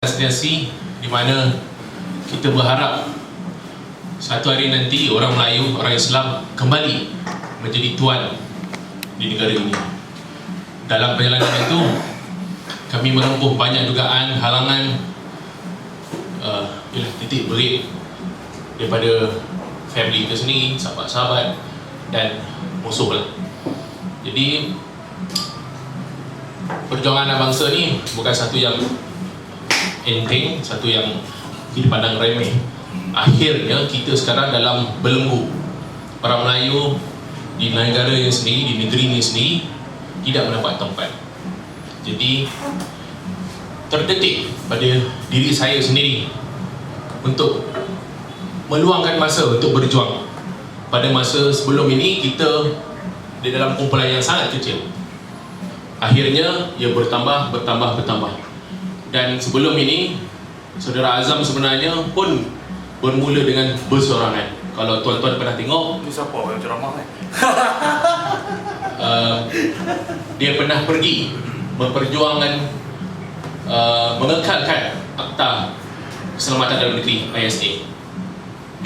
Destinasi di mana kita berharap satu hari nanti orang Melayu, orang Islam kembali menjadi tuan di negara ini. Dalam perjalanan itu, kami menempuh banyak dugaan, halangan, titik berit daripada family kita sendiri, sahabat-sahabat dan musuh lah. Jadi perjuangan bangsa ni bukan satu yang enteng, satu yang kita pandang remeh. Akhirnya kita sekarang dalam belenggu. Orang Melayu di negara yang sendiri, di negeri ini sendiri tidak mendapat tempat. Jadi terdetik pada diri saya sendiri untuk meluangkan masa untuk berjuang. Pada masa sebelum ini kita di dalam kumpulan yang sangat kecil. Akhirnya ia bertambah. Dan sebelum ini Saudara Azam sebenarnya pun bermula dengan bersorangan. Kalau tuan-tuan pernah tengok, Ini siapa yang ceramah ni? dia pernah pergi memperjuangkan mengekalkan Akta Keselamatan Dalam Negeri ISA.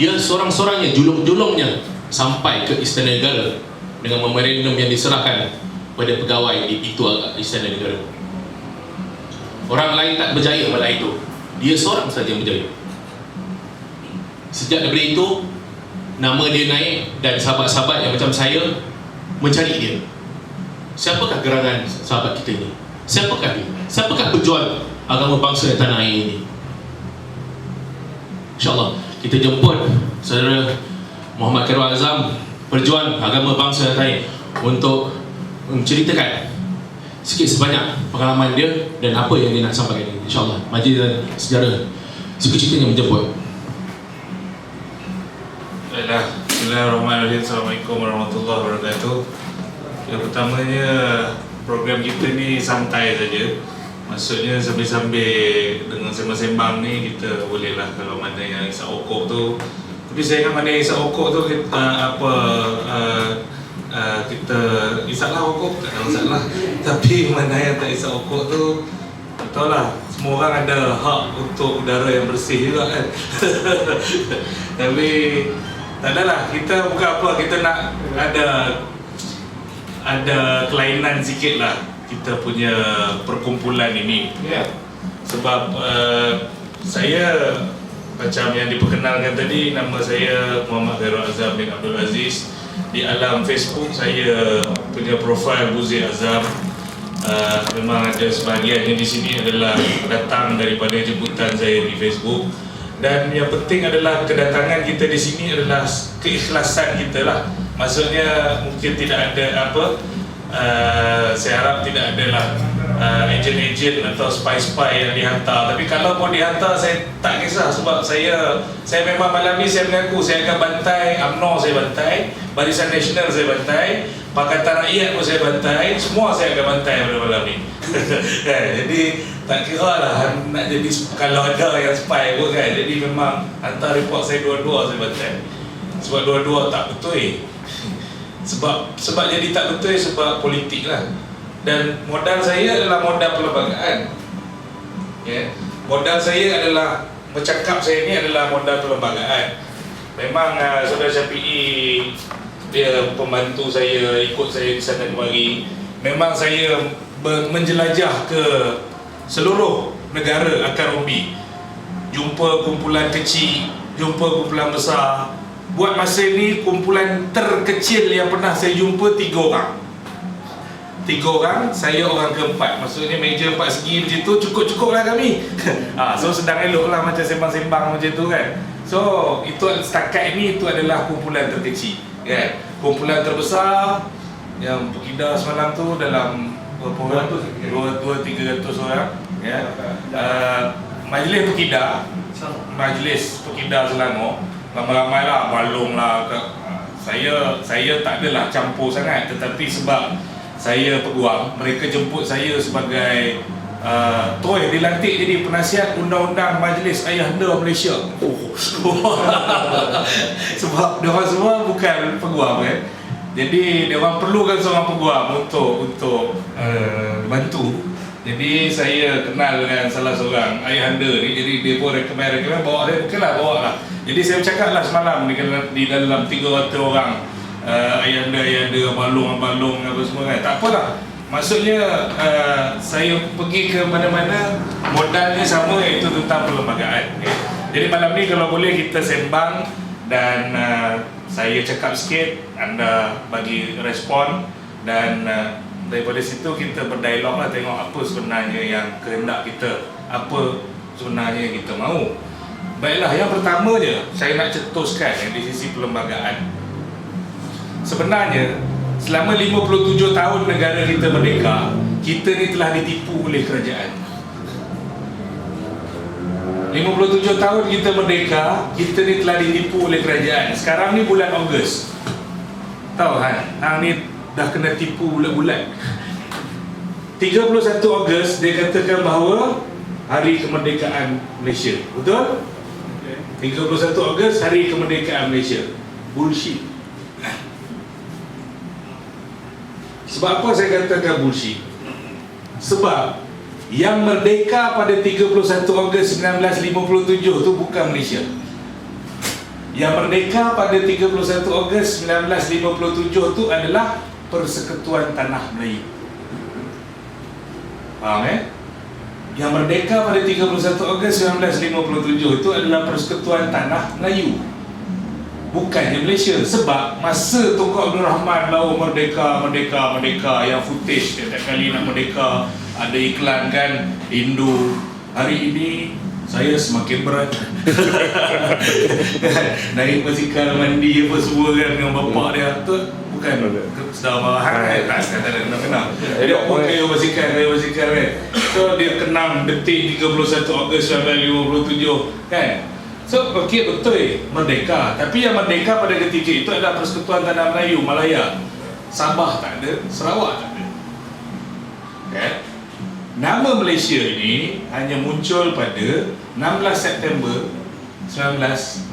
Dia sorang-sorangnya, julung-julungnya sampai ke Istana Negara dengan memorandum yang diserahkan pada pegawai di pintu Istana Negara. Orang lain tak berjaya pada itu, dia seorang saja yang berjaya. Sejak daripada itu, nama dia naik dan sahabat-sahabat yang macam saya mencari dia. Siapakah gerangan sahabat kita ini? Siapakah dia? Siapakah pejuang agama bangsa di tanah air ini? InsyaAllah kita jemput Saudara Muhammad Khairul Azam, perjuang agama bangsa di tanah air, untuk menceritakan sikit sebanyak pengalaman dia dan apa yang dia nak sampaikan. InsyaAllah majlis dan sejarah suka-citanya menjemput. Baiklah, Bismillahirrahmanirrahim. Assalamualaikum warahmatullahi wabarakatuh. Yang pertamanya, program kita ni santai saja. Maksudnya sambil-sambil dengan sembang-sembang ni kita bolehlah, kalau mana yang isap okok tu. Tapi saya ingat mana yang isap okok tu kita isaplah okok, tak ada masalah. Tapi mana yang tak isap okok tu, tak tahulah, semua orang ada hak untuk udara yang bersih juga kan. Tapi tak adalah, kita bukan apa, kita nak ada kelainan sikit lah kita punya perkumpulan ini, ya. Sebab saya macam yang diperkenalkan tadi, nama saya Muhammad Khairul Azam bin Abdul Aziz. Di alam Facebook saya punya profil Buzi Azam. Memang ada sebahagiannya di sini adalah datang daripada jemputan saya di Facebook. Dan yang penting adalah kedatangan kita di sini adalah keikhlasan kita lah. Maksudnya mungkin tidak ada apa, saya harap tidak adalah ejen-ejen atau spy-spy yang dihantar. Tapi kalau pun dihantar, saya tak kisah. Sebab saya memang malam ni saya mengaku saya akan bantai UMNO, saya bantai Barisan Nasional, saya bantai Pakatan Rakyat pun saya bantai. Semua saya akan bantai pada malam ni. Jadi tak kira lah nak jadi, kalau ada yang spy pun kan. Jadi memang hantar report saya dua-dua saya bantai. Sebab dua-dua tak betul. Sebab jadi tak betul sebab politik lah. Dan modal saya adalah modal perlembagaan, ya. Modal saya adalah bercakap, saya ni adalah modal perlembagaan. Memang Saudara Syafi'i dia pembantu saya, ikut saya di sana kemari. Memang saya menjelajah ke seluruh negara akar umbi, jumpa kumpulan kecil, jumpa kumpulan besar. Buat masa ni kumpulan terkecil yang pernah saya jumpa 3 orang. 3 orang, saya orang keempat. Maksudnya meja 4 segi macam tu, cukup-cukup lah kami. So sedang elok lah macam sembang-sembang macam tu kan. So itu setakat ini, itu adalah kumpulan terkecil kan. Kumpulan terbesar yang berkidar semalam tu dalam berapa orang tu? 200-300 orang ya. Majlis berkidar Selangor, ramai-ramai lah, balong lah. Saya tak adalah campur sangat. Tetapi sebab saya peguam, mereka jemput saya sebagai Troy dilantik jadi penasihat undang-undang Majlis Ayahanda Malaysia. Sebab diorang semua bukan peguam kan. Jadi diorang perlukan seorang peguam untuk bantu Jadi saya kenal dengan salah seorang ayahanda ni, jadi dia pun recommend bawa saya, okey lah bawa lah. Jadi saya bercakap lah semalam di dalam 300 orang ayahanda, balung apa semua kan. Tak apalah. Maksudnya saya pergi ke mana-mana modalnya sama, iaitu tentang perlembagaan. Okay. Jadi malam ni kalau boleh kita sembang dan saya cakap sikit, anda bagi respon dan daripada situ kita berdialog lah, tengok apa sebenarnya yang kehendak kita, apa sebenarnya yang kita mahu. Baiklah, yang pertama je saya nak cetuskan di sisi perlembagaan. Sebenarnya selama 57 tahun negara kita merdeka, kita ni telah ditipu oleh kerajaan. 57 tahun kita merdeka, kita ni telah ditipu oleh kerajaan. Sekarang ni bulan Ogos. Tahu kan? Hang ni dah kena tipu bulat-bulat. 31 Ogos dia katakan bahawa hari kemerdekaan Malaysia. Betul? 31 Ogos hari kemerdekaan Malaysia. Bullshit. Sebab apa saya katakan bullshit? Sebab yang merdeka pada 31 Ogos 1957 tu bukan Malaysia. Yang merdeka pada 31 Ogos 1957 tu adalah Persekutuan Tanah Melayu. Faham Yang merdeka pada 31 Ogos 1957 itu adalah Persekutuan Tanah Melayu, bukannya Malaysia. Sebab masa Tunku Abdul Rahman baru merdeka, yang footage setiap kali nak merdeka ada iklan kan, Hindu hari ini saya semakin berat naik basikal mandi apa semua kan dengan bapak dia tu, bukan sedar marahan kan, tak ada kena dia pun kayu basikal kan. So dia kenang detik 31 Ogos 1957 kan. So okey, betul merdeka, tapi yang merdeka pada ketika itu adalah Persekutuan Tanah Melayu, Malaya. Sabah tak ada, Sarawak tak ada. Okay. Nama Malaysia ini hanya muncul pada 16 September 1963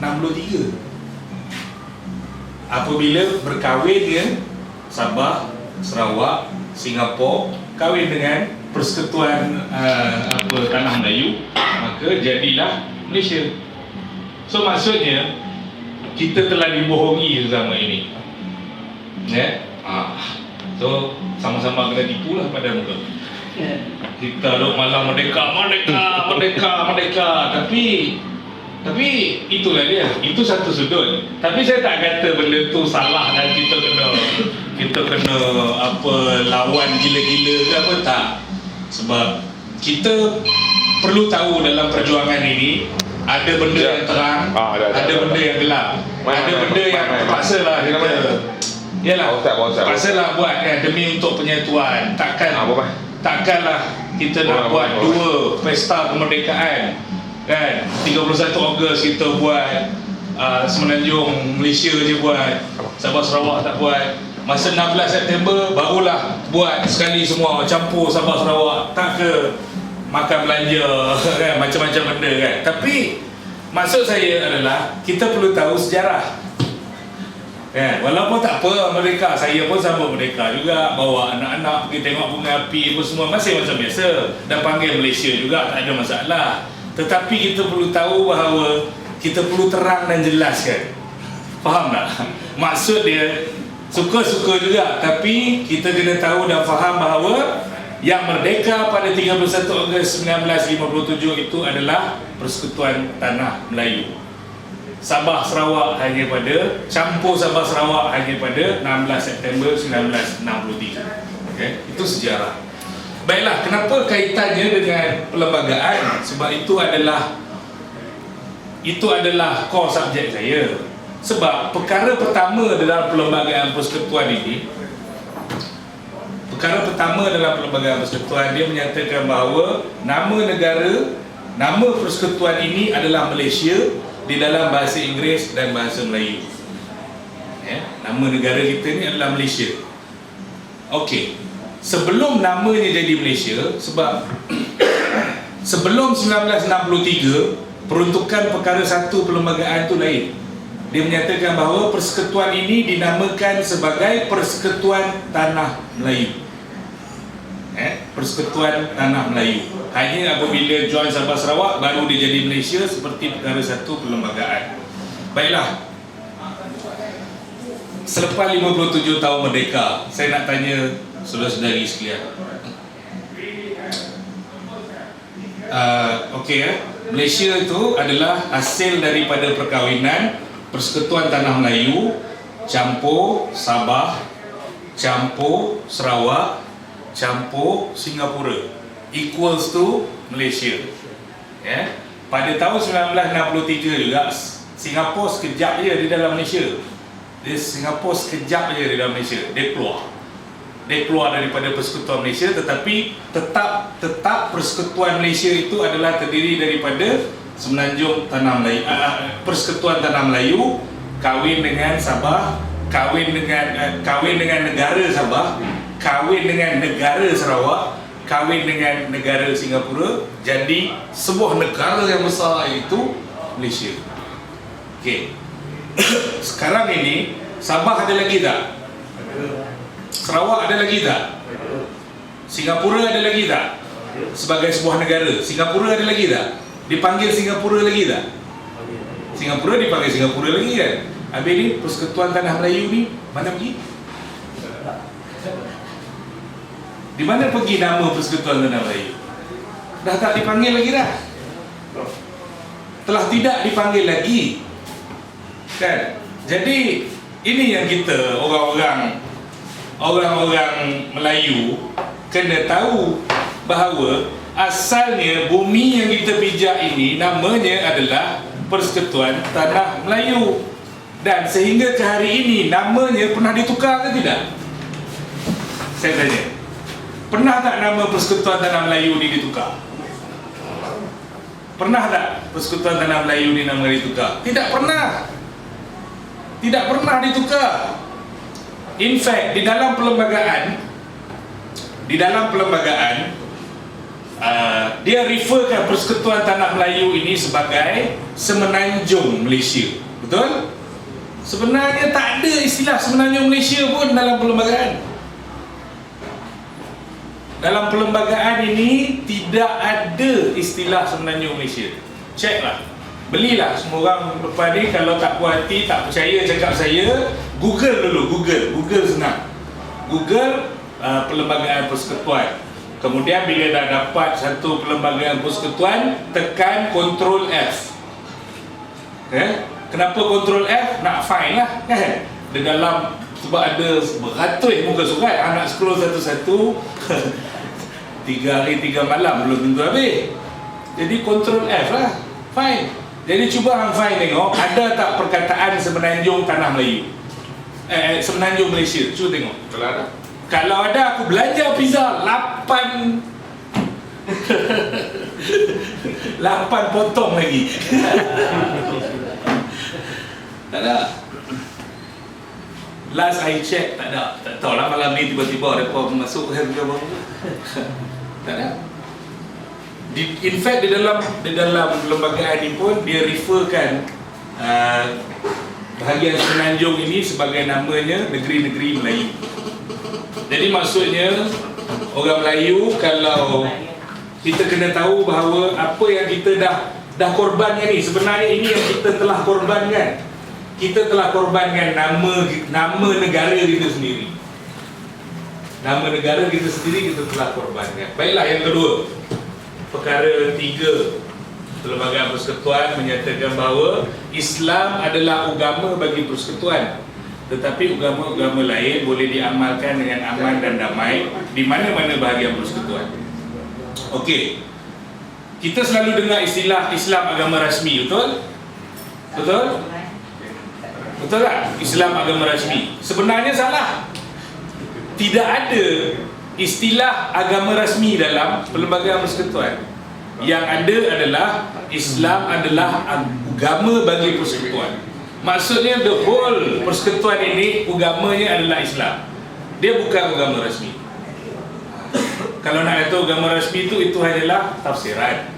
apabila berkahwinnya Sabah, Sarawak, Singapura kahwin dengan Persekutuan Tanah Melayu, maka jadilah Malaysia. So maksudnya kita telah dibohongi selama ini. So sama-sama kena tipu lah pada muka. Kita duk malam merdeka, tapi itulah dia. Itu satu sudut. Tapi saya tak kata benda tu salah dan kita kena apa lawan gila-gila ke apa, tak. Sebab kita perlu tahu dalam perjuangan ini ada benda yang terang, ada benda yang gelap, ada benda yang terpaksa lah kita. Yalah, terpaksa lah buat kan demi untuk penyatuan. Takkanlah kita nak buat dua pesta kemerdekaan kan, 31 Ogos kita buat Semenanjung Malaysia je buat, Sabah Sarawak tak buat. Masa 16 September barulah buat sekali semua, campur Sabah Sarawak, tak ke makan belanja kan, macam-macam benda kan. Tapi maksud saya adalah kita perlu tahu sejarah kan. Walaupun tak apa merdeka, saya pun sambut merdeka juga, bawa anak-anak pergi tengok bunga api apa semua, masih macam biasa, dan panggil Malaysia juga, tak ada masalah. Tetapi kita perlu tahu bahawa kita perlu terang dan jelaskan. Faham tak? Maksud dia suka-suka juga, tapi kita kena tahu dan faham bahawa yang merdeka pada 31 Ogos 1957 itu adalah Persekutuan Tanah Melayu. Sabah Sarawak hanya pada campur Sabah Sarawak hanya pada 16 September 1963. Okay? Itu sejarah. Baiklah, kenapa kaitannya dengan perlembagaan? Sebab itu adalah core subjek saya. Sebab perkara pertama dalam perlembagaan persekutuan ini, dia menyatakan bahawa nama negara, nama persekutuan ini adalah Malaysia di dalam bahasa Inggeris dan bahasa Melayu. Nama negara kita ni adalah Malaysia. Okey. Sebelum namanya jadi Malaysia, sebab sebelum 1963 peruntukan perkara satu perlembagaan tu lain. Dia menyatakan bahawa persekutuan ini dinamakan sebagai Persekutuan Tanah Melayu. Persekutuan Tanah Melayu. Hanya apabila join Sabah Sarawak baru dia jadi Malaysia seperti perkara satu perlembagaan. Baiklah, selepas 57 tahun merdeka, saya nak tanya saudara-saudari sekalian. Malaysia itu adalah hasil daripada perkahwinan Persekutuan Tanah Melayu campur Sabah, campur Sarawak, campur Singapura, equals to Malaysia. Pada tahun 1963 juga, Singapura sekejap je di dalam Malaysia. Singapura sekejap je di dalam Malaysia. Dia keluar daripada Persekutuan Malaysia, tetapi tetap Persekutuan Malaysia itu adalah terdiri daripada Semenanjung Tanah Melayu, Persekutuan Tanah Melayu kahwin dengan Sabah, kahwin dengan negara Sabah, kahwin dengan negara Sarawak, kahwin dengan negara Singapura, jadi sebuah negara yang besar itu Malaysia. Okey. Sekarang ini Sabah ada lagi tak? Sarawak ada lagi tak? Singapura ada lagi tak? Sebagai sebuah negara, Singapura ada lagi tak? Dipanggil Singapura lagi tak? Singapura dipanggil Singapura lagi kan? Habis ni Persekutuan Tanah Melayu ni mana pergi? Di mana pergi nama Persekutuan Tanah Melayu? Dah tak dipanggil lagi dah. Telah tidak dipanggil lagi. Kan? Jadi ini yang kita orang-orang Melayu kena tahu bahawa asalnya bumi yang kita pijak ini namanya adalah Persekutuan Tanah Melayu, dan sehingga ke hari ini namanya pernah ditukar ke tidak? Saya tanya, pernah tak nama Persekutuan Tanah Melayu ni ditukar? Pernah tak Persekutuan Tanah Melayu ni nama ditukar? Tidak pernah. Tidak pernah ditukar. In fact, di dalam perlembagaan dia referkan Persekutuan Tanah Melayu ini sebagai Semenanjung Malaysia. Betul? Sebenarnya tak ada istilah Semenanjung Malaysia pun dalam perlembagaan. Dalam perlembagaan ini tidak ada istilah Semenanjung Malaysia. Ceklah, belilah semua orang lepas ni. Kalau tak puas hati, tak percaya cakap saya, Google dulu. Google senang. Google perlembagaan persekutuan. Kemudian bila dah dapat satu perlembagaan persekutuan, tekan Ctrl F. Kenapa Ctrl F? Nak find lah kan. Di dalam, sebab ada beratus muka surat, anak scroll satu-satu 3 hari 3 malam belum tentu habis. Jadi Ctrl F lah, find. Jadi cuba hang find, tengok ada tak perkataan Semenanjung Tanah Melayu, Semenanjung Malaysia. Cuba tengok. Kalau ada aku belanja pizza 8 potong lagi. Tak ada. Last I check tak ada. Tak tahu lah malam ni tiba-tiba ada apa masuk ke baru. Tak ada. In fact di dalam perlembagaan ini pun dia referkan bahagian Semenanjung ini sebagai namanya negeri-negeri Melayu. Jadi maksudnya orang Melayu, kalau kita kena tahu bahawa apa yang kita dah korbankan ni, sebenarnya ini yang kita telah korbankan. Kita telah korbankan nama negara kita sendiri. Nama negara kita sendiri kita telah korbankan. Baiklah, yang kedua, perkara 3 Perlembagaan Persekutuan menyatakan bahawa Islam adalah agama bagi persekutuan, tetapi agama-agama lain boleh diamalkan dengan aman dan damai di mana-mana bahagian persekutuan. Okey, kita selalu dengar istilah Islam agama rasmi, betul? Betul? Betul tak? Islam agama rasmi. Sebenarnya salah. Tidak ada istilah agama rasmi dalam Perlembagaan Persekutuan. Yang ada adalah Islam adalah agama bagi persekutuan. Maksudnya the whole persekutuan ini agamanya adalah Islam. Dia bukan agama rasmi. Kalau nak kata agama rasmi itu hanyalah tafsiran.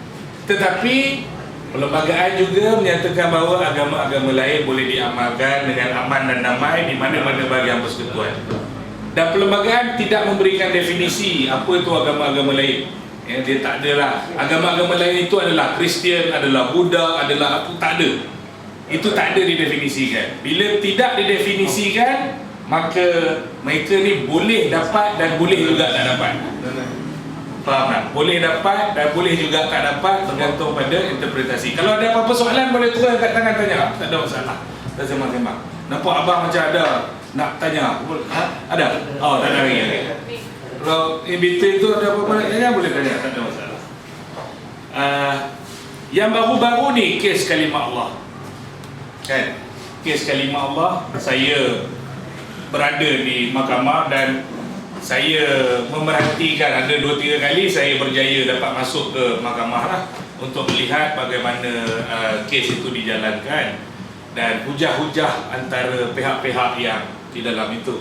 Tetapi perlembagaan juga menyatakan bahawa agama-agama lain boleh diamalkan dengan aman dan damai di mana-mana bahagian persekutuan. Dan perlembagaan tidak memberikan definisi apa itu agama-agama lain. Ya, dia tak adalah agama-agama lain itu adalah Kristian, adalah Buddha, adalah apa, tak ada. Itu tak ada didefinisikan. Bila tidak didefinisikan, maka mereka ni boleh dapat dan boleh juga tak dapat. Faham tak? Boleh dapat dan boleh juga tak dapat, tergantung pada interpretasi. Kalau ada apa-apa soalan, boleh turun kat tangan tanya. Tak ada masalah. Dah sembang-sembang. Nampak abang macam ada nak tanya? Ha? Ada? Oh, tak ada lagi. Kalau in between tu ada apa-apa nak tanya, boleh tanya. Tak ada masalah. Yang baru-baru ni, kes kalimah Allah. Kan? Kes kalimah Allah, saya berada di mahkamah dan saya memerhatikan, ada 2-3 kali saya berjaya dapat masuk ke mahkamah lah, untuk melihat bagaimana kes itu dijalankan dan hujah-hujah antara pihak-pihak yang di dalam itu.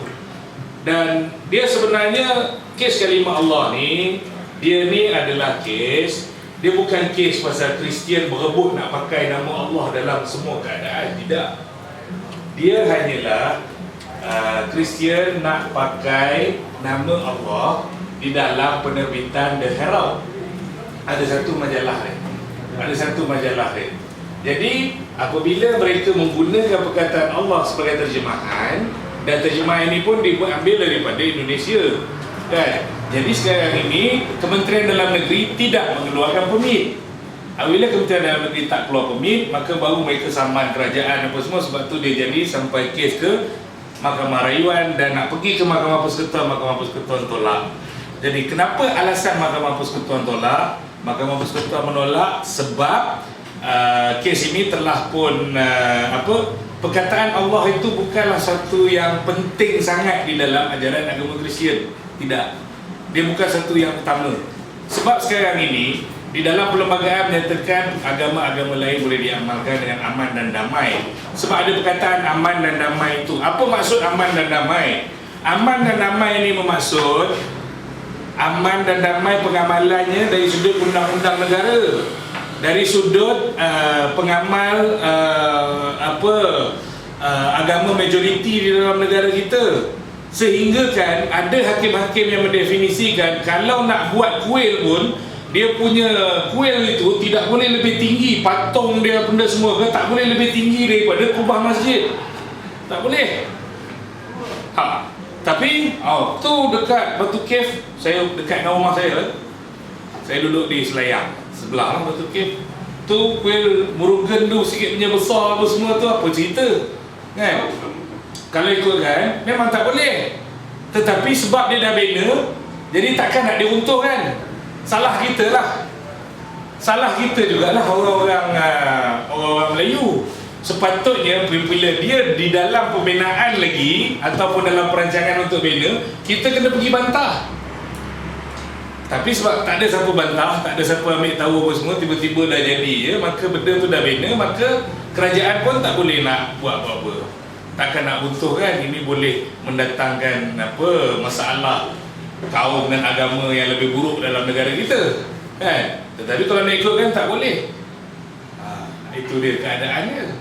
Dan dia sebenarnya kes kalimah Allah ni, dia ni adalah kes, dia bukan kes pasal Kristian berebut nak pakai nama Allah dalam semua keadaan. Tidak. Dia hanyalah Kristian nak pakai nama Allah di dalam penerbitan The Herald. Ada satu majalah ni. Jadi apabila mereka menggunakan perkataan Allah sebagai terjemahan, dan terjemahan ini pun diambil daripada Indonesia, kan? Jadi sekarang ini Kementerian Dalam Negeri tidak mengeluarkan permit. Apabila Kementerian Dalam Negeri tak keluar permit, maka baru mereka saman kerajaan apa semua. Sebab tu dia jadi sampai kes ke Mahkamah Rayuan dan nak pergi ke Mahkamah Persekutuan tolak. Jadi kenapa alasan Mahkamah Persekutuan tolak? Mahkamah Persekutuan menolak sebab kes ini telah pun perkataan Allah itu bukanlah satu yang penting sangat di dalam ajaran agama Kristian. Tidak. Dia bukan satu yang utama. Sebab sekarang ini di dalam perlembagaan menyatakan agama-agama lain boleh diamalkan dengan aman dan damai. Sebab ada perkataan aman dan damai itu. Apa maksud aman dan damai? Aman dan damai ini bermaksud aman dan damai pengamalannya dari sudut undang-undang negara, dari sudut pengamal agama majoriti di dalam negara kita. Sehingga kan ada hakim-hakim yang mendefinisikan kalau nak buat kuil pun, dia punya kuil itu tidak boleh lebih tinggi, patung dia benda semua ke, tak boleh lebih tinggi daripada kubah masjid. Tak boleh. Tapi tu dekat Batu Cave, saya dekat dengan rumah saya. Saya duduk di Selayang, sebelah lah Batu Cave. Tu kuil Murugan tu sikit punya besar apa semua tu, apa cerita? Kan? Kalau ikutkan memang tak boleh. Tetapi sebab dia dah bina, jadi takkan nak diruntuhkan. Salah kita lah. Salah kita jugalah orang-orang Melayu. Sepatutnya bila dia di dalam pembinaan lagi ataupun dalam perancangan untuk bina, kita kena pergi bantah. Tapi sebab tak ada siapa bantah, tak ada siapa ambil tahu apa semua, tiba-tiba dah jadi ya, maka benda tu dah bina, maka kerajaan pun tak boleh nak buat apa-apa. Takkan nak runtuh kan. Ini boleh mendatangkan masalah kaum dan agama yang lebih buruk dalam negara kita, kan? Tetapi kalau nak ikut kan tak boleh. Itu dia keadaannya,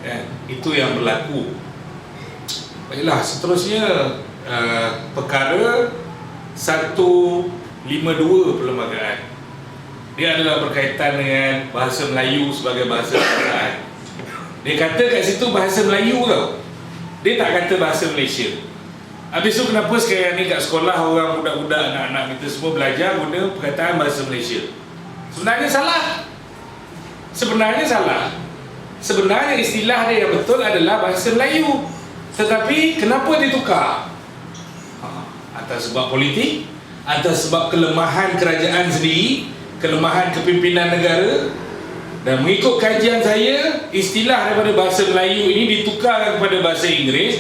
kan? Itu yang berlaku. Baiklah, seterusnya perkara 152 perlembagaan. Dia adalah berkaitan dengan bahasa Melayu sebagai bahasa kerajaan. Dia kata kat situ bahasa Melayu tau. Dia tak kata bahasa Malaysia. Habis tu kenapa sekarang ni kat sekolah orang budak-budak, anak-anak kita semua belajar guna perkataan bahasa Malaysia? Sebenarnya salah. Sebenarnya istilah dia yang betul adalah bahasa Melayu. Tetapi kenapa ditukar? Atas sebab politik, atas sebab kelemahan kerajaan sendiri, kelemahan kepimpinan negara. Dan mengikut kajian saya, istilah daripada bahasa Melayu ini ditukar kepada bahasa Inggeris,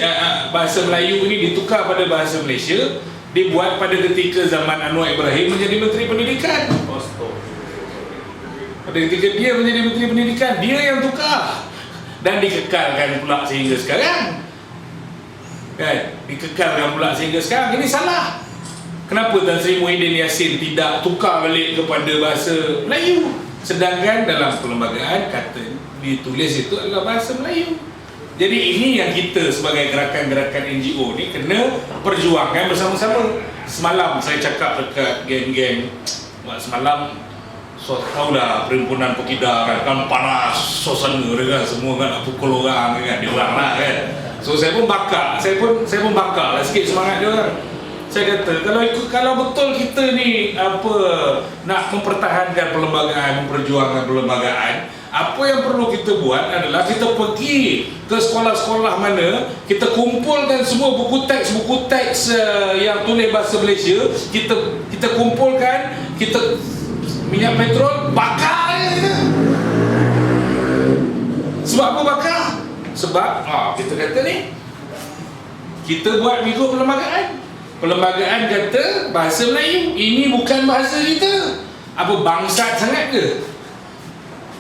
bahasa Melayu ini ditukar pada bahasa Malaysia, dibuat pada ketika zaman Anwar Ibrahim menjadi Menteri Pendidikan. Pada ketika dia menjadi Menteri Pendidikan, dia yang tukar dan dikekalkan pula sehingga sekarang. Kan? Dikekalkan pula sehingga sekarang. Ini salah. Kenapa Tan Sri Muhyiddin Yassin tidak tukar balik kepada bahasa Melayu? Sedangkan dalam perlembagaan kata ditulis itu adalah bahasa Melayu. Jadi ini yang kita sebagai gerakan-gerakan NGO ni kena perjuangkan bersama-sama. Semalam saya cakap dekat geng-geng, semalam so, tahulah perhimpunan pekidar kan panas suasana dia kan, semua kan nak pukul orang kan, dia orang lah kan. So saya pun bakar, saya pun bakar lah sikit semangat dia orang. Saya kata kalau betul kita ni nak mempertahankan perlembagaan, memperjuangkan perlembagaan, apa yang perlu kita buat adalah kita pergi ke sekolah-sekolah mana, kita kumpulkan semua buku teks yang tulis bahasa Malaysia, kita kumpulkan, kita minyak petrol bakar je. Sebab apa bakar? Sebab kita kata ni kita buat minggu perlembagaan kata bahasa Melayu, ini bukan bahasa kita. Apa bangsat sangat ke?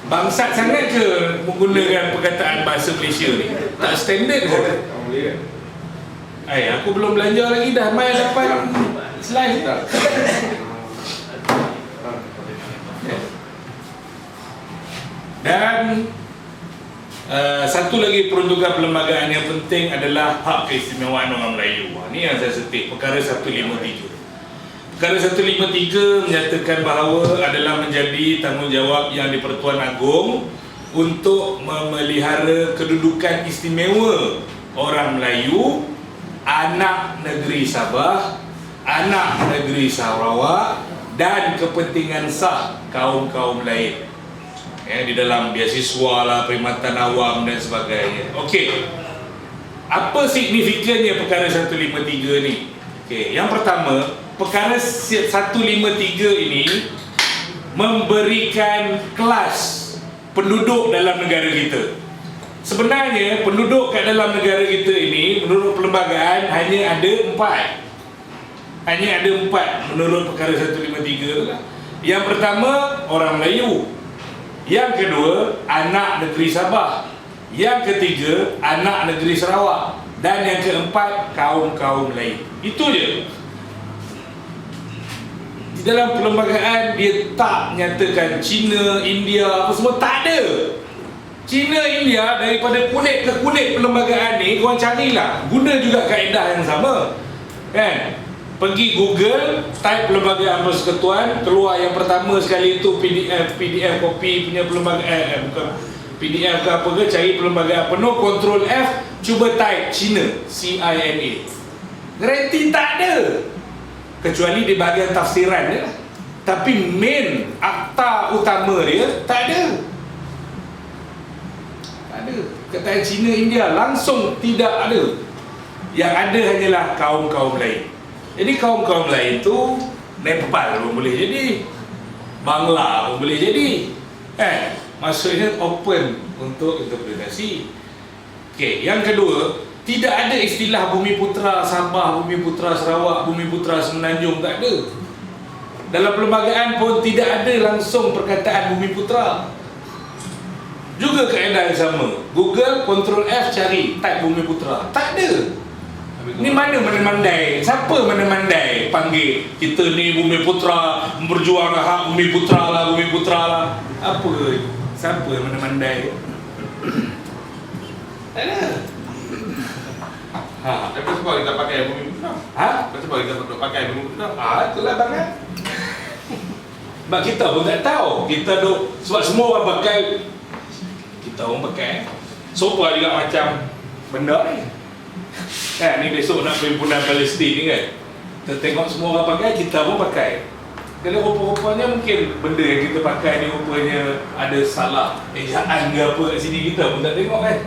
Bangsat sangat ke menggunakan perkataan bahasa Malaysia ni? Tak standard ke? Aku belum belanja lagi dah main 8 slide dah. Dan satu lagi peruntukan perlembagaan yang penting adalah hak keistimewaan orang Melayu. Ini yang saya setip, perkara 153. Perkara 153 menyatakan bahawa adalah menjadi tanggungjawab yang di-Pertuan Agong untuk memelihara kedudukan istimewa orang Melayu, anak negeri Sabah, anak negeri Sarawak dan kepentingan sah kaum-kaum lain. Di dalam beasiswa lah, perkhidmatan awam dan sebagainya. Okey. Apa signifikannya perkara 153 ni? Okey, yang pertama, perkara 153 ini memberikan kelas penduduk dalam negara kita. Sebenarnya penduduk kat dalam negara kita ini menurut perlembagaan hanya ada 4. Hanya ada 4 menurut perkara 153 tu lah. Yang pertama, orang Melayu. Yang kedua, anak negeri Sabah. Yang ketiga, anak negeri Sarawak. Dan yang keempat, kaum-kaum lain. Itu je. Di dalam perlembagaan dia tak nyatakan Cina, India, apa semua, tak ada. Cina, India, daripada kulit ke kulit perlembagaan ni, korang carilah. Guna juga kaedah yang sama. Kan? Pergi Google, type perlembagaan persekutuan, keluar yang pertama sekali itu PDF kopi punya perlembagaan, bukan PDF ke apa ke, cari perlembagaan penuh, Ctrl F, cuba type Cina, CINA. Garanti tak ada. Kecuali di bahagian tafsiran je. Tapi main akta utama dia tak ada. Tak ada. Kata Cina, India langsung tidak ada. Yang ada hanyalah kaum-kaum lain. Jadi kaum-kaum lain tu Nepal pun boleh jadi, Bangla pun boleh jadi. Maksudnya open untuk interpretasi. Okey, yang kedua, tidak ada istilah Bumi Putra Sabah, Bumi Putra Sarawak, Bumi Putra Semenanjung, tak ada. Dalam perlembagaan pun tidak ada langsung perkataan Bumi Putra. Juga kaedah yang sama. Google, Ctrl F cari, type Bumi Putra. Tak ada. Ni mana mandai? Siapa mandai panggil kita ni Bumi Putra, berjuang hak Bumi Putra lah, Bumi Putra lah. Apa? Siapa mandai? Tak ada. Tapi sebab kita pakai Bumi Putra. Sebab kita pakai Bumi Putra. Itulah bangat. Sebab kita pun tak tahu. Kita duk, sebab semua orang pakai, kita orang pakai. Sopa juga macam benda ni. Ni besok nak perhimpunan Palestin ni kan, kita tengok semua orang pakai, kita pun pakai. Kalau rupa-rupanya mungkin benda yang kita pakai ni rupanya ada salah ejaan ke apa kat sini, kita pun tak tengok kan.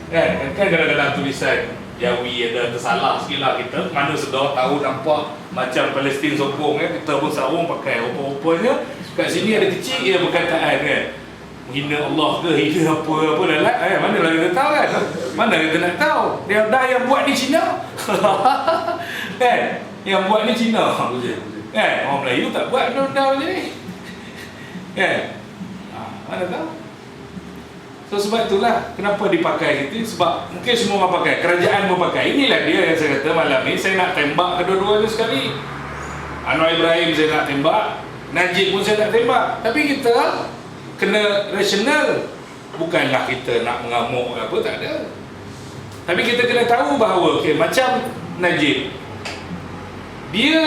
Kan kadang-kadang tulisan Jawi ada tersalah sikit lah, kita mana sedar tahu nampak macam Palestin sokong kan, kita pun sarung pakai. Rupa-rupanya kat sini ada kecil ya perkataan kan, menghina Allah ke, hina apa dalam mana lah kita tahu kan. Mana kita nak tahu. Dia dah yang buat ni Cina. Kan? Yang buat ni Cina. Kan? Orang Melayu tak buat benda-benda macam ni. Kan? Mana tahu. So sebab itulah kenapa dipakai gitu. Sebab mungkin semua orang pakai, kerajaan pun pakai. Inilah dia yang saya kata malam ni saya nak tembak kedua-duanya sekali. Anwar Ibrahim saya nak tembak, Najib pun saya nak tembak. Tapi kita kena rasional. Bukanlah kita nak mengamuk apa, tak ada. Tapi kita kena tahu bahawa macam Najib, dia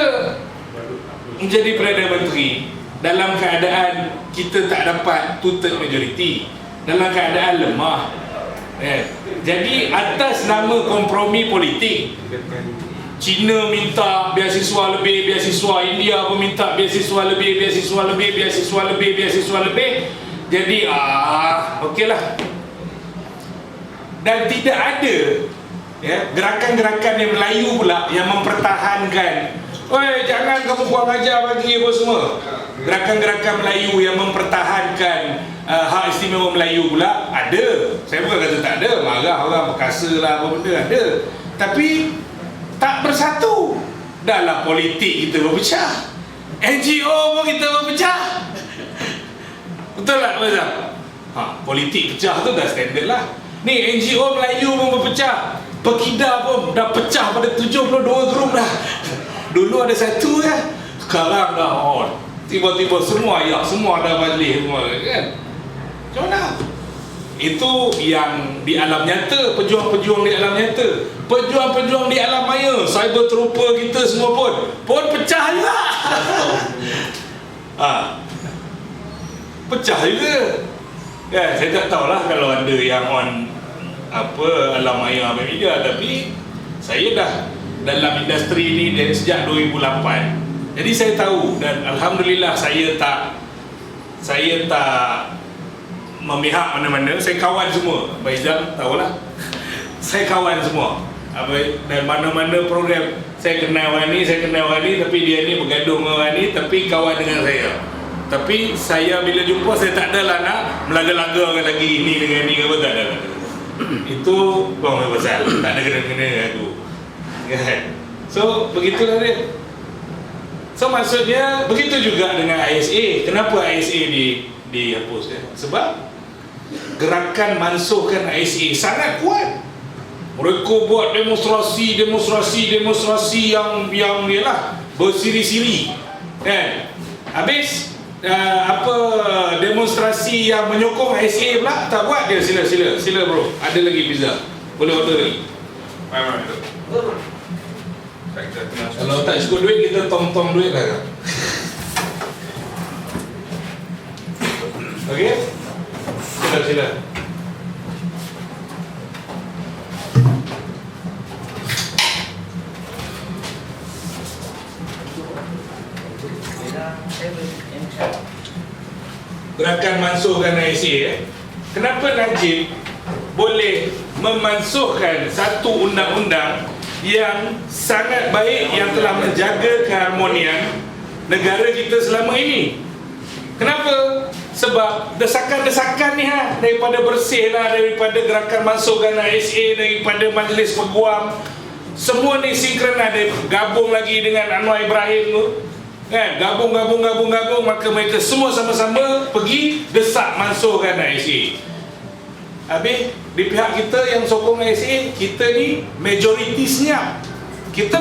menjadi Perdana Menteri dalam keadaan kita tak dapat two-third majority, dalam keadaan lemah. Jadi atas nama kompromi politik, China minta beasiswa lebih, beasiswa India pun minta beasiswa lebih, beasiswa lebih, beasiswa lebih, beasiswa lebih. Jadi okeylah. Dan tidak ada gerakan-gerakan yang Melayu pula yang mempertahankan, oi jangan kamu buang ajar bagi apa semua. Gerakan-gerakan Melayu yang mempertahankan hak istimewa Melayu pula ada. Saya bukan kata tak ada, marah orang perkasa lah apa benda ada. Tapi tak bersatu. Dalam politik kita berpecah, NGO pun kita berpecah. Betul tak Mazam? Politik pecah tu dah standard lah. Ni NGO Melayu pun berpecah. Pekida pun dah pecah pada 72 grup dah. Dulu ada satu kan, sekarang dah tiba-tiba semua semua dah balik semua kan. Macam mana? Itu yang di alam nyata, pejuang-pejuang di alam nyata. Pejuang-pejuang di alam maya, cyber trooper kita semua pun pecah juga. Pecah juga. Saya tak tahulah kalau ada yang on alam maya apa media, tapi saya dah dalam industri ini dari sejak 2008. Jadi saya tahu, dan alhamdulillah saya tak memihak mana-mana. Saya kawan semua. Abang Izzam tahulah. Saya kawan semua. Dan mana-mana program saya kenal orang ni, tapi dia ni bergaduh dengan orang ni, tapi kawan dengan saya. Tapi saya bila jumpa, saya tak adalah nak melaga-lagakan lagi ini dengan ni apa, tak ada. Itu buang pasal, tak ada kena-kena dengan aku. So begitulah dia. So maksudnya begitu juga dengan ISA. Kenapa ISA dihapus? Sebab gerakan mansuhkan ISA sangat kuat. Mereka buat demonstrasi yang ialah bersiri-siri kan. Habis demonstrasi yang menyokong ISA pula tak buat dia. Sila bro, ada lagi pizza, boleh order lagi. Kalau tak cukup duit, kita tong-tong duit lah. Okey, sila. Gerakan mansuhkan ISA. Kenapa Najib boleh memansuhkan satu undang-undang yang sangat baik, yang telah menjaga keharmonian negara kita selama ini? Kenapa? Sebab desakan-desakan ni daripada Bersih lah, daripada gerakan mansuhkan ISA, daripada Majlis Peguam, semua ni sinkron ada, gabung lagi dengan Anwar Ibrahim tu kan, gabung, maka mereka semua sama-sama pergi desak mansuhkan ISA. Habis di pihak kita yang sokong ISA, kita ni majoriti senyap. Kita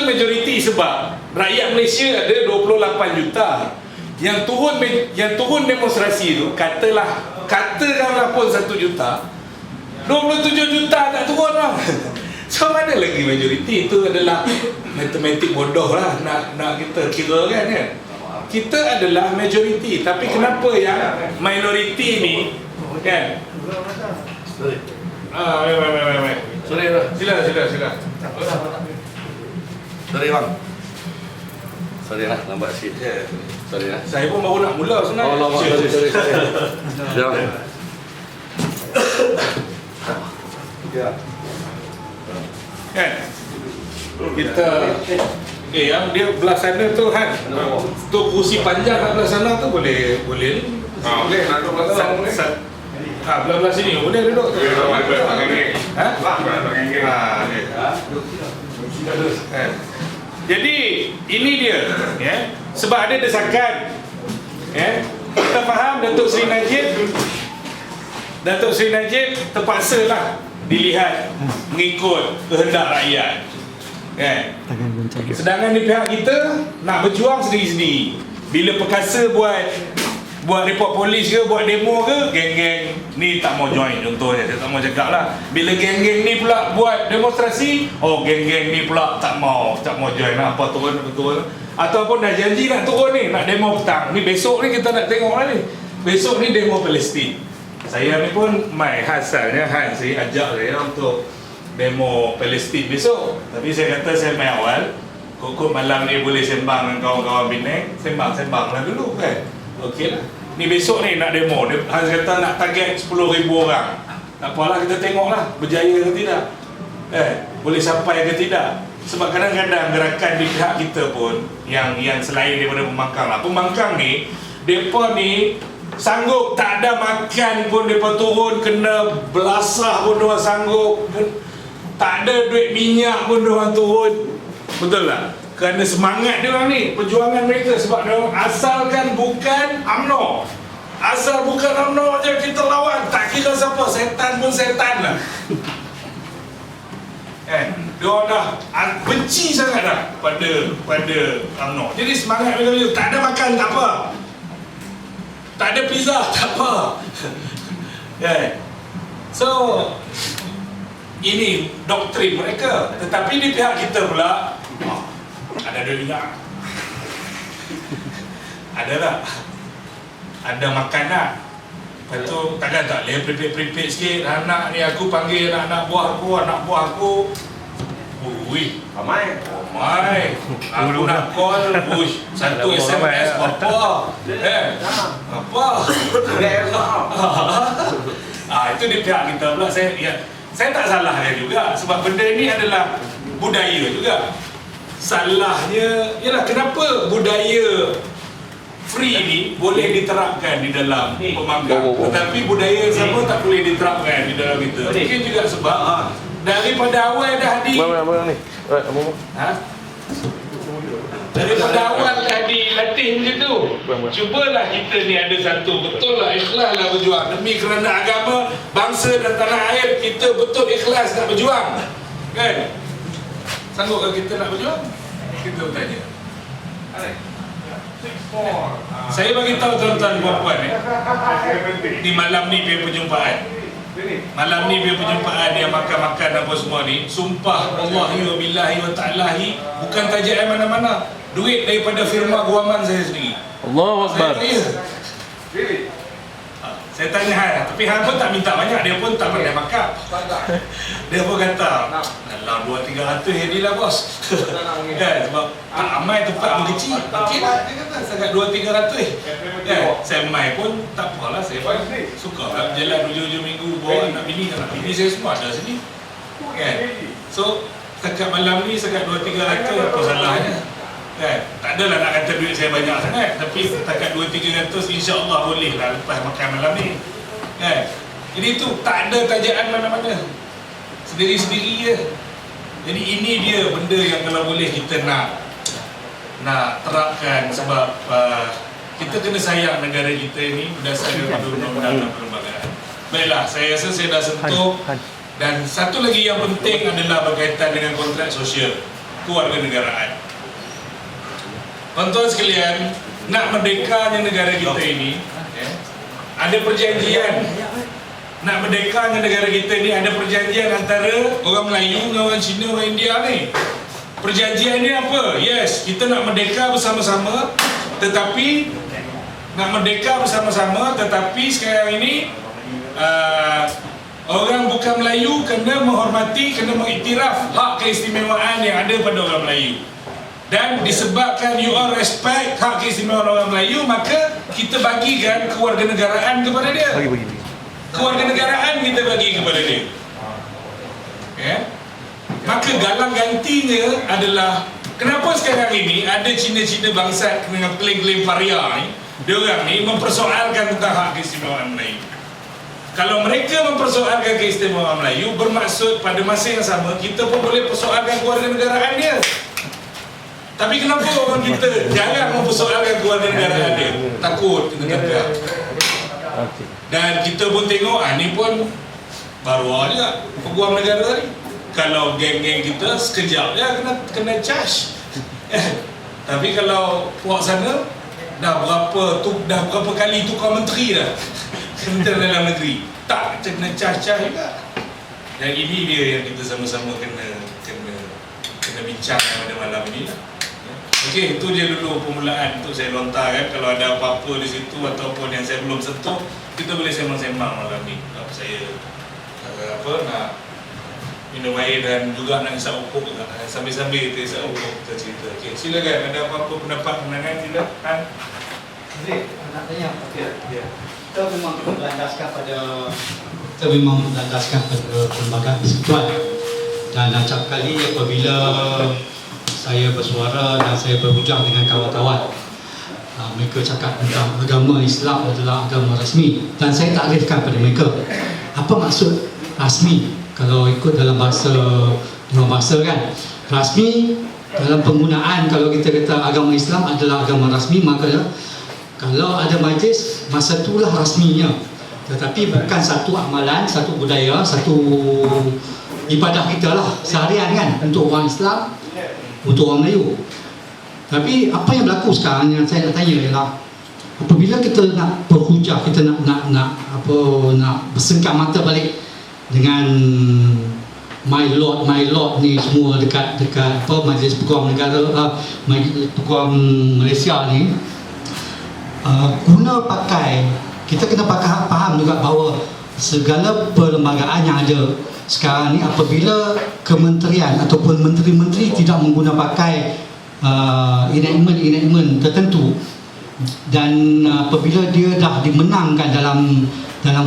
majoriti sebab rakyat Malaysia ada 28 juta. Yang turun demonstrasi tu, katakanlah pun 1 juta, 27 juta tak turun lah. So mana lagi majoriti? Itu adalah matematik bodoh lah nak kita kira kan. Kita adalah majoriti, tapi kenapa yang minoriti ni kan? Sila. Sorry bang. Sorry lah, lambat sikit. Sorry lah. Saya pun baru nak mula sebenarnya. Oh, lambat. Sorry. Jangan. Ya. Kan? Kita yang dia belah sana tu kan. Tu kursi panjang kat belah sana tu boleh. Boleh nak duduk belah sana boleh. Belah sini boleh duduk. Jadi ini dia sebab ada desakan kita faham Datuk Seri Najib terpaksalah dilihat mengikut kehendak rakyat kan. Sedangkan di pihak kita nak berjuang sendiri-sendiri. Bila perkasa buat buat report polis ke, buat demo ke, geng-geng ni tak mau join, contohnya saya tak mau cakap lah. Bila geng-geng ni pula buat demonstrasi, oh geng-geng ni pula tak mau join lah, apa turun. Ataupun dah janji nak turun ni, nak demo petang ni, besok ni kita nak tengok lah ni, besok ni demo Palestin. Saya ni pun hasilnya saya ajak saya untuk demo Palestin besok, tapi saya kata saya main awal, kok malam ni boleh sembang dengan kawan-kawan Penang, sembang lah dulu kan. Okey lah. Ni besok ni nak demo. Hans kata nak target 10,000 orang. Tak apalah, kita tengoklah berjaya ke tidak. Boleh sampai ke tidak. Sebab kadang-kadang gerakan di pihak kita pun yang selain daripada pembangkang lah. Pembangkang ni, depa ni sanggup tak ada makan pun depa turun, kena belasah pun diorang sanggup. Tak ada duit minyak pun diorang turun. Betul tak? Kerana semangat dia orang ni, perjuangan mereka. Sebab dia orang asalkan bukan UMNO, asal bukan UMNO je kita lawan, tak kira siapa, setan pun setan lah. Dia orang dah benci sangat dah pada UMNO. Jadi semangat mereka, tak ada makan tak apa, tak ada pizza tak apa. So ini doktrin mereka. Tetapi di pihak kita pula, ada duit tak? Ada tak? Ada makan tak? Lepas tu takkan tak boleh prepare sikit. Anak ni aku panggil anak buah aku. Ui, ramai. Aku nak call, satu SMS apa? Itu di pihak kita pula. Saya tak salahkan juga, sebab benda ni adalah budaya juga. Salahnya ialah kenapa budaya free ni boleh diterapkan di dalam pembangkang, tetapi budaya yang sama tak boleh diterapkan di dalam kita. Mungkin juga sebab daripada awal dah daripada awal dah dilatih macam tu. Cubalah kita ni ada satu, betul lah ikhlas lah berjuang demi kerana agama, bangsa dan tanah air. Kita betul ikhlas nak berjuang, kan? Sanggup ke kita nak berjuang? Kita bertanya. Saya bagi tahu tuan-tuan puan-puan di malam ni punya perjumpaan. Malam ni punya perjumpaan yang makan-makan apa semua ni, sumpah wallahi wa billahi wa ta'alahi, bukan tajaan mana-mana, duit daripada firma guaman saya sendiri. Allahu Akbar. Saya tanya Han, tapi Han pun tak minta banyak, dia pun tak pandai makan. Dia pun kata, alah 200-300 jadilah bos. Kan, sebab tak ramai tempat berkecil. Okey lah, dia kata sangat 200-300. Kan, saya mai pun tak apalah, saya pun suka lah berjalan hujung-hujung minggu bawa anak bini saya semua ada sini. Kan, so setakat malam ni setakat 200-300 apa salahnya? Kan, tak adalah nak kata duit saya banyak sangat, tapi setakat 200-300 insya-Allah boleh lah lepas makan malam ni. Kan? Jadi tu tak ada tajaan mana-mana. Sendiri-sendiri je. Jadi ini dia benda yang kalau boleh kita nak terapkan, sebab kita kena sayang negara kita ni berdasarkan undang-undang dan perlembagaan. Baiklah, saya rasa saya dah sentuh. Dan satu lagi yang penting adalah berkaitan dengan kontrak sosial kewarganegaraan. Tuan-tuan sekalian, nak merdekanya negara kita ini, ada perjanjian. Nak merdekanya negara kita ini ada perjanjian antara orang Melayu dengan orang Cina, orang India ni. Perjanjian ni apa? Yes, kita nak merdeka bersama-sama, tetapi sekarang ini orang bukan Melayu kena menghormati, kena mengiktiraf hak keistimewaan yang ada pada orang Melayu. Dan disebabkan you all respect hak keistimewaan orang Melayu, maka kita bagikan kewarganegaraan kepada dia. Kewarganegaraan kita bagi kepada dia. Maka galang gantinya adalah kenapa sekarang ini ada Cina-Cina bangsat dengan klaim-klaim paria ni, diorang ni mempersoalkan tentang hak keistimewaan Melayu. Kalau mereka mempersoalkan keistimewaan Melayu, bermaksud pada masa yang sama kita pun boleh persoalkan kewarganegaraan dia. Tapi kenapa orang kita jarang mempersoalkan kewarganegaraan dia? Takut kena tangkap. Dan kita pun tengok, ni pun baru juga peguam negara tadi. Kalau geng-geng kita sekejap je kena charge. Tapi kalau puak sana dah berapa kali tukar menteri dah. Kementerian Dalam Negeri tak kena cah-cah juga. Dan ini dia yang kita sama-sama kena bincang pada malam ini lah. Okey, itu je dulu permulaan untuk saya lontarkan. Kalau ada apa-apa di situ ataupun yang saya belum sentuh, kita boleh sembang-sembang malam ni. Saya nak minum air dan juga nak isap ukuk juga. Sambil-sambil kita isap ukuk, kita cerita. Okey, silakan. Ada apa-apa pendapat pandangan, silakan. Nak tanya. Ya. Kita memang berlandaskan pada perlembagaan persekutuan. Dan acap kali apabila saya bersuara dan saya berhujang dengan kawan-kawan, mereka cakap tentang agama Islam adalah agama rasmi, dan saya taklifkan pada mereka apa maksud rasmi. Kalau ikut dalam bahasa kan, rasmi dalam penggunaan, kalau kita kata agama Islam adalah agama rasmi, maka kalau ada majlis, masa itulah rasminya. Tetapi bukan satu amalan, satu budaya, satu ibadah kita lah seharian kan, untuk orang Islam, untuk orang Melayu. Tapi apa yang berlaku sekarang yang saya nak tanya ialah, apabila kita nak berhujah, kita nak bersengkak mata balik dengan my lord ni semua dekat Majlis Peguam Negara, Majlis Peguam Malaysia ni, kita kena faham juga bahawa segala perlembagaan yang ada sekarang ni, apabila kementerian ataupun menteri-menteri tidak menggunakan pakai enactment tertentu, dan apabila dia dah dimenangkan dalam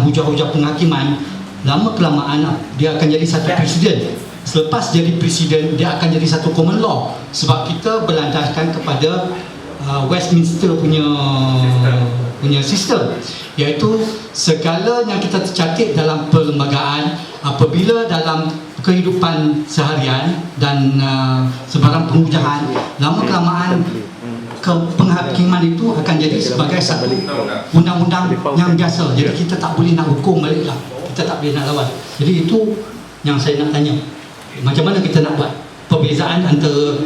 hujah-hujah penghakiman, lama kelamaan dia akan jadi satu presiden. Selepas jadi presiden, dia akan jadi satu common law, sebab kita berlandaskan kepada Westminster punya sistem, iaitu segala yang kita tercatat dalam perlembagaan, apabila dalam kehidupan seharian dan sebarang pengujahan, lama kelamaan penghakiman itu akan jadi sebagai satu undang-undang yang biasa. Jadi kita tak boleh nak hukum balik lah, kita tak boleh nak lawan. Jadi itu yang saya nak tanya, macam mana kita nak buat perbezaan antara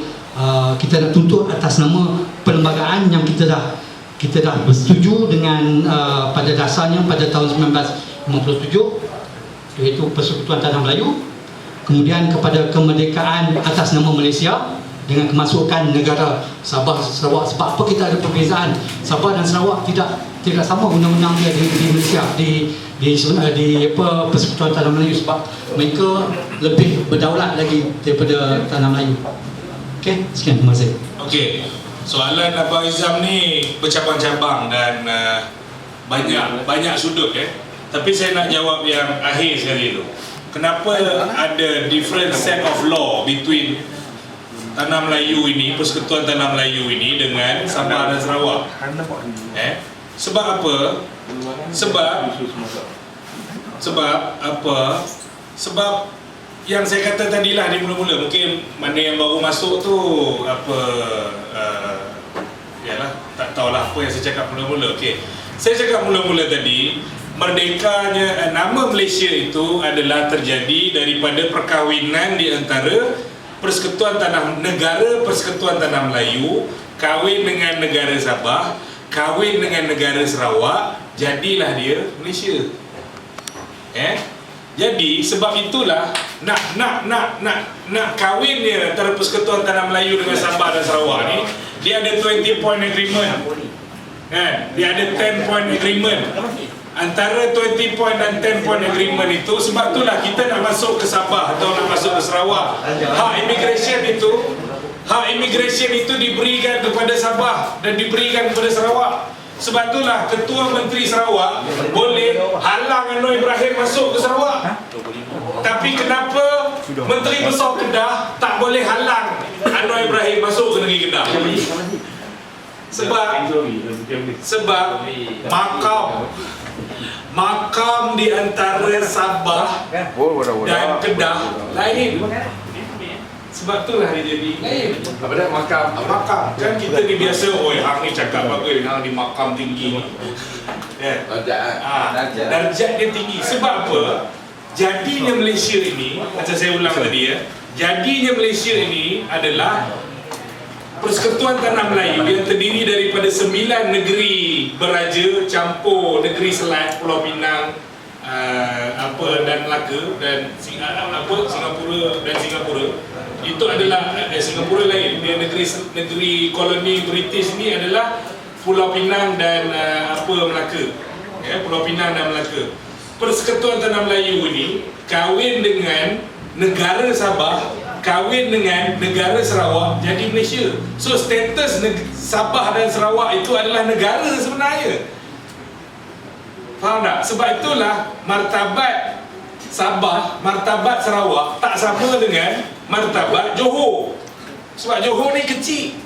kita nak tuntut atas nama perlembagaan yang kita dah bersetuju dengan pada dasarnya pada tahun 1957, iaitu Persekutuan Tanah Melayu, kemudian kepada kemerdekaan atas nama Malaysia dengan kemasukan negara Sabah Sarawak. Sebab apa kita ada perbezaan? Sabah dan Sarawak tidak sama undang-undang dia di Malaysia, di Persekutuan Tanah Melayu, sebab mereka lebih berdaulat lagi daripada Tanah Melayu. Okey, sekian, terima kasih. Okey, soalan Abang Izam ni bercabang-cabang dan banyak sudut Tapi saya nak jawab yang akhir sekali tu. Kenapa ada different set of law between Tanah Melayu ini, Persekutuan Tanah Melayu ini dengan Sabah dan Sarawak? Sebab apa? Sebab yang saya kata tadilah di mula-mula, mungkin mana yang baru masuk tu tak tahulah apa yang saya cakap mula-mula. Okey, saya cakap mula-mula tadi, merdekanya nama Malaysia itu adalah terjadi daripada perkahwinan di antara Persekutuan Tanah Melayu kahwin dengan negara Sabah, kahwin dengan negara Sarawak, jadilah dia Malaysia. Jadi sebab itulah nak kahwin dia antara Persekutuan Tanah Melayu dengan Sabah dan Sarawak ni, dia ada 20 point agreement. Dia ada 10 point agreement. Antara 20 point dan 10 point agreement itu, sebab itulah kita nak masuk ke Sabah atau nak masuk ke Sarawak, hak immigration itu diberikan kepada Sabah dan diberikan kepada Sarawak. Sebab itulah Ketua Menteri Sarawak boleh halang Anwar Ibrahim masuk ke Sarawak. Tapi kenapa Menteri Besar Kedah tak boleh halang Anwar Ibrahim masuk ke negeri Kedah? Sebab makam di antara Sabah dan Kedah lain. Sebab itulah dia jadi lain. Apa dah makam? Makam kan kita ni biasa, hang ni cakap bagus, hang di makam tinggi ni. Darjat dia tinggi. Sebab apa? Jadinya Malaysia ini, macam saya ulang tadi jadinya Malaysia ini adalah Persekutuan Tanah Melayu yang terdiri daripada 9 negeri beraja campur negeri Selat, Pulau Pinang, dan Melaka dan Singapura dan Singapura. Itu adalah Singapura lain, dia negeri koloni British ni adalah Pulau Pinang dan Melaka. Pulau Pinang dan Melaka. Persekutuan Tanah Melayu ini kahwin dengan negara Sabah, kahwin dengan negara Sarawak, jadi Malaysia. So status Sabah dan Sarawak itu adalah negara sebenarnya. Faham tak? Sebab itulah martabat Sabah, martabat Sarawak tak sama dengan martabat Johor. Sebab Johor ni kecil.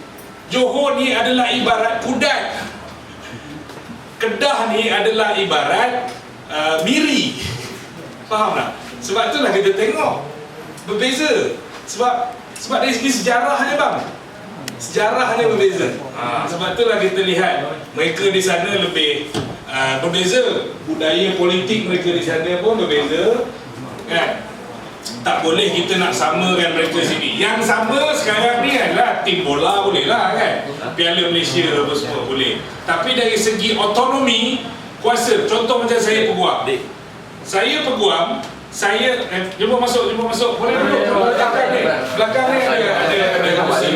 Johor ni adalah ibarat Kudat. Kedah ni adalah ibarat Miri. Faham tak? Sebab itulah kita tengok berbeza. Sebab dari segi sejarahnya bang, sejarahnya berbeza. Sebab itulah kita lihat mereka di sana lebih berbeza. Budaya politik mereka di sana pun berbeza, kan? Tak boleh kita nak samakan mereka sini. Yang sama sekarang ni adalah tim bola boleh lah, kan? Piala Malaysia apa semua boleh. Tapi dari segi otonomi kuasa, contoh macam saya peguam. Saya jumpa masuk. Boleh duduk belakang ni ada kursi.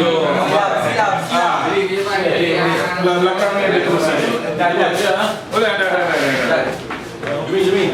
Belakang ni ada kursi. Boleh ada. Jumi.